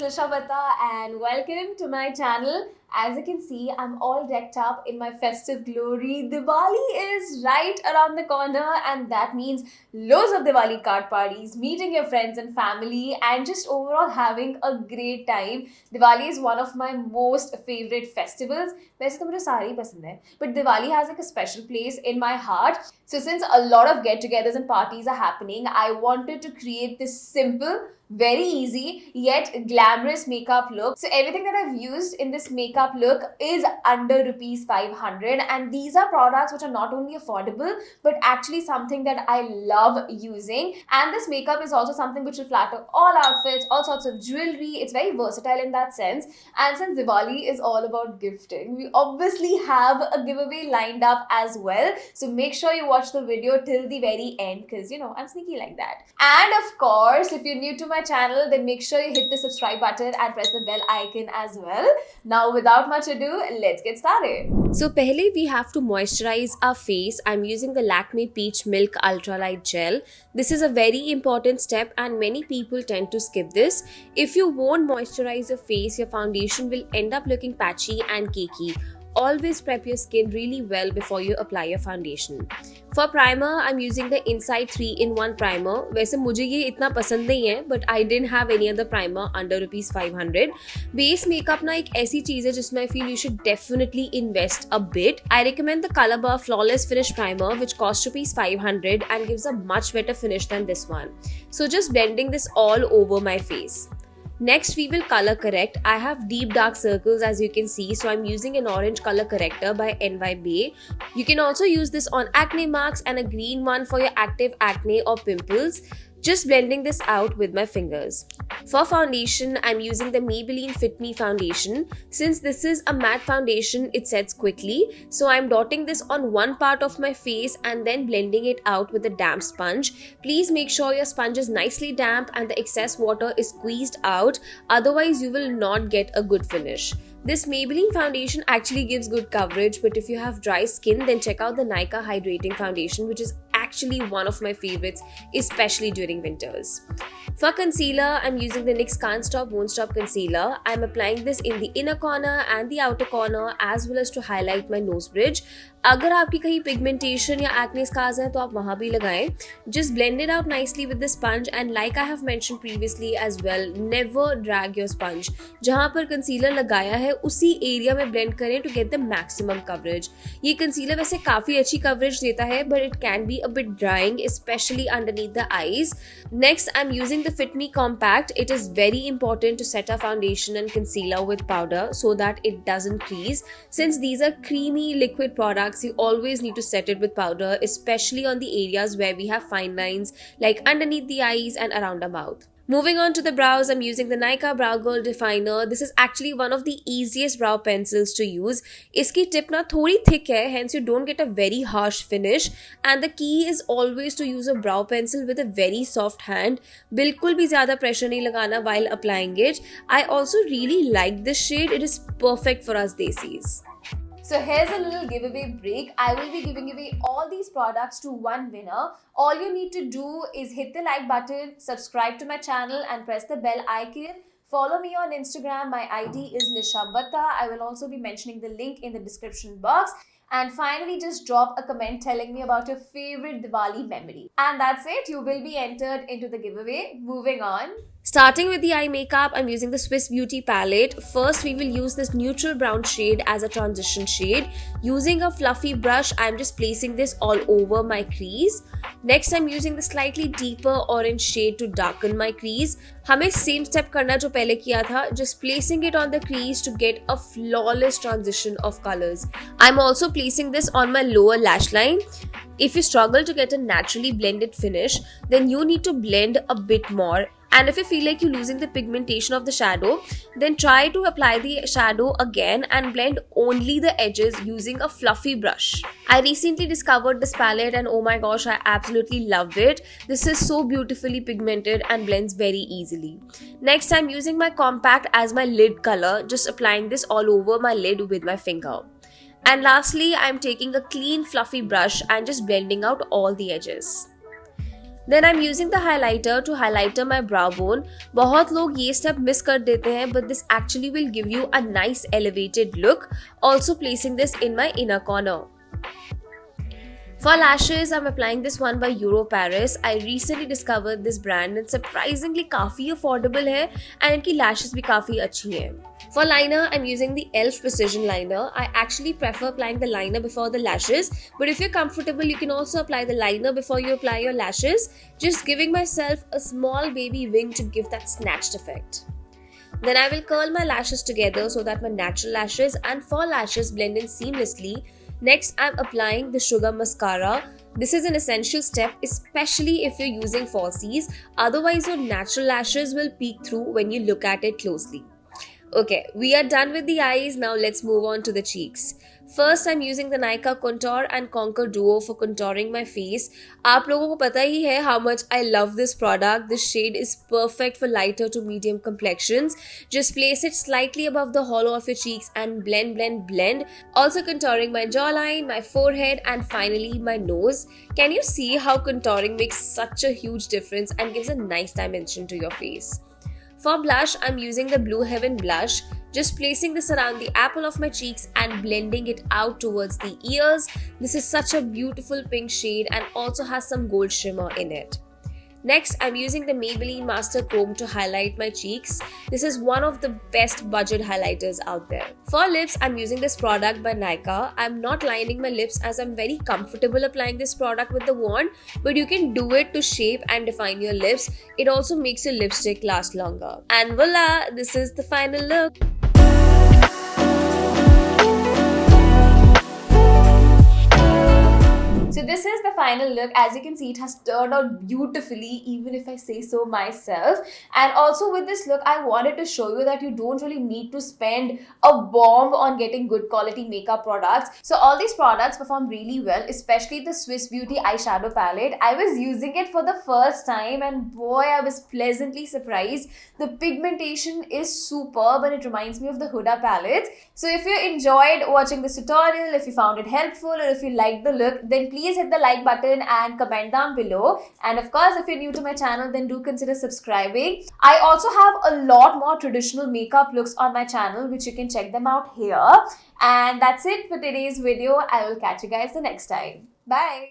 is Lisha Batta and welcome to my channel. As you can see, I'm all decked up in my festive glory. Diwali is right around the corner and that means loads of Diwali card parties, meeting your friends and family and just overall having a great time. Diwali is one of my most favorite festivals. वैसे तो मुझे सारे ही पसंद है, but Diwali has like a special place in my heart. So since a lot of get-togethers and parties are happening, I wanted to create this simple, very easy yet glamorous makeup look. So everything that I've used in this makeup look is under rupees 500, and these are products which are not only affordable but actually something that I love using. And this makeup is also something which will flatter all outfits, all sorts of jewelry. It's very versatile in that sense. And since Diwali is all about gifting, we obviously have a giveaway lined up as well. So make sure you watch the video till the very end because I'm sneaky like that. And of course, if you're new to my channel, then make sure you hit the subscribe button and press the bell icon as well. Now without much ado, let's get started. So pehle we have to moisturize our face. I'm using the Lakme Peach Milk Ultralight Gel. This is a very important step and many people tend to skip this. If you won't moisturize your face, your foundation will end up looking patchy and cakey. Always prep your skin really well before you apply your foundation. For primer, I'm using the Inside 3-in-1 primer. वैसे मुझे ये इतना पसंद नहीं है, but I didn't have any other primer under rupees 500. Base makeup ना एक ऐसी चीज़ है जिसमें I feel you should definitely invest a bit. I recommend the Color Bar Flawless Finish Primer, which costs rupees 500 and gives a much better finish than this one. So just blending this all over my face. Next, we will color correct. I have deep dark circles as you can see, so I'm using an Orange Color Corrector by NY Beige. You can also use this on acne marks and a green one for your active acne or pimples. Just blending this out with my fingers. For foundation, I'm using the Maybelline Fit Me foundation. Since this is a matte foundation, it sets quickly. So I'm dotting this on one part of my face and then blending it out with a damp sponge. Please make sure your sponge is nicely damp and the excess water is squeezed out. Otherwise, you will not get a good finish. This Maybelline foundation actually gives good coverage, but if you have dry skin, then check out the Nykaa Hydrating Foundation, which is actually one of my favorites, especially during winters. For concealer, I'm using the NYX Can't Stop Won't Stop Concealer. I'm applying this in the inner corner and the outer corner as well as to highlight my nose bridge. अगर आपकी कहीं pigmentation या acne scars हैं तो आप वहाँ भी लगाएं. Just blend it out nicely with the sponge and like I have mentioned previously as well, never drag your sponge. जहाँ पर concealer लगाया है उसी area में blend करें to get the maximum coverage. ये concealer वैसे काफ़ी अच्छी coverage देता है but it can be a bit drying, especially underneath the eyes. Next, I'm using the Fit Me Compact. It is very important to set a foundation and concealer with powder so that it doesn't crease. Since these are creamy liquid products, you always need to set it with powder, especially on the areas where we have fine lines like underneath the eyes and around our mouth. Moving on to the brows, I'm using the Nykaa Brow Girl Definer. This is actually one of the easiest brow pencils to use. Iski tip na thodi thick hai, hence you don't get a very harsh finish. And the key is always to use a brow pencil with a very soft hand. Bilkul bhi zyada pressure nahi lagana while applying it. I also really like this shade. It is perfect for us desis. So here's a little giveaway break. I will be giving away all these products to one winner. All you need to do is hit the like button, subscribe to my channel and press the bell icon. Follow me on Instagram. My ID is Lisha Batta. I will also be mentioning the link in the description box. And finally, just drop a comment telling me about your favorite Diwali memory. And that's it. You will be entered into the giveaway. Moving on. Starting with the eye makeup, I'm using the Swiss Beauty palette. First, we will use this neutral brown shade as a transition shade. Using a fluffy brush, I'm just placing this all over my crease. Next, I'm using the slightly deeper orange shade to darken my crease. हमें same step करना जो पहले किया था, just placing it on the crease to get a flawless transition of colors. I'm also placing this on my lower lash line. If you struggle to get a naturally blended finish, then you need to blend a bit more. And if you feel like you're losing the pigmentation of the shadow, then try to apply the shadow again and blend only the edges using a fluffy brush. I recently discovered this palette and oh my gosh, I absolutely love it. This is so beautifully pigmented and blends very easily. Next, I'm using my compact as my lid color, just applying this all over my lid with my finger. And lastly, I'm taking a clean fluffy brush and just blending out all the edges. Then I'm using the highlighter to highlighter my brow bone. बहुत लोग ये step miss कर देते हैं, but this actually will give you a nice elevated look. Also placing this in my inner corner. For lashes, I'm applying this one by Euro Paris. I recently discovered this brand and surprisingly काफ़ी affordable है and इनकी lashes भी काफ़ी अच्छी हैं. For liner, I'm using the e.l.f. Precision Liner. I actually prefer applying the liner before the lashes, but if you're comfortable, you can also apply the liner before you apply your lashes, just giving myself a small baby wing to give that snatched effect. Then I will curl my lashes together so that my natural lashes and faux lashes blend in seamlessly. Next, I'm applying the Sugar Mascara. This is an essential step, especially if you're using falsies. Otherwise, your natural lashes will peek through when you look at it closely. Okay, we are done with the eyes. Now let's move on to the cheeks. First, I'm using the Nykaa Contour and Conquer Duo for contouring my face. आप लोगों को पता ही है how much I love this product. This shade is perfect for lighter to medium complexions. Just place it slightly above the hollow of your cheeks and blend, blend, blend. Also contouring my jawline, my forehead, and finally my nose. Can you see how contouring makes such a huge difference and gives a nice dimension to your face? For blush, I'm using the Blue Heaven blush, just placing this around the apple of my cheeks and blending it out towards the ears. This is such a beautiful pink shade and also has some gold shimmer in it. Next, I'm using the Maybelline Master Chrome to highlight my cheeks. This is one of the best budget highlighters out there. For lips, I'm using this product by Nykaa. I'm not lining my lips as I'm very comfortable applying this product with the wand, but you can do it to shape and define your lips. It also makes your lipstick last longer. And voila, this is the final look. So this is the final look. As you can see, it has turned out beautifully, even if I say so myself. And also with this look, I wanted to show you that you don't really need to spend a bomb on getting good quality makeup products. So all these products perform really well, especially the Swiss Beauty eyeshadow palette. I was using it for the first time and boy, I was pleasantly surprised. The pigmentation is superb and it reminds me of the Huda palettes. So if you enjoyed watching this tutorial, if you found it helpful, or if you liked the look, then please hit the like button and comment down below. And of course, if you're new to my channel, then do consider subscribing. I also have a lot more traditional makeup looks on my channel, which you can check them out here. And that's it for today's video. I will catch you guys the next time. Bye.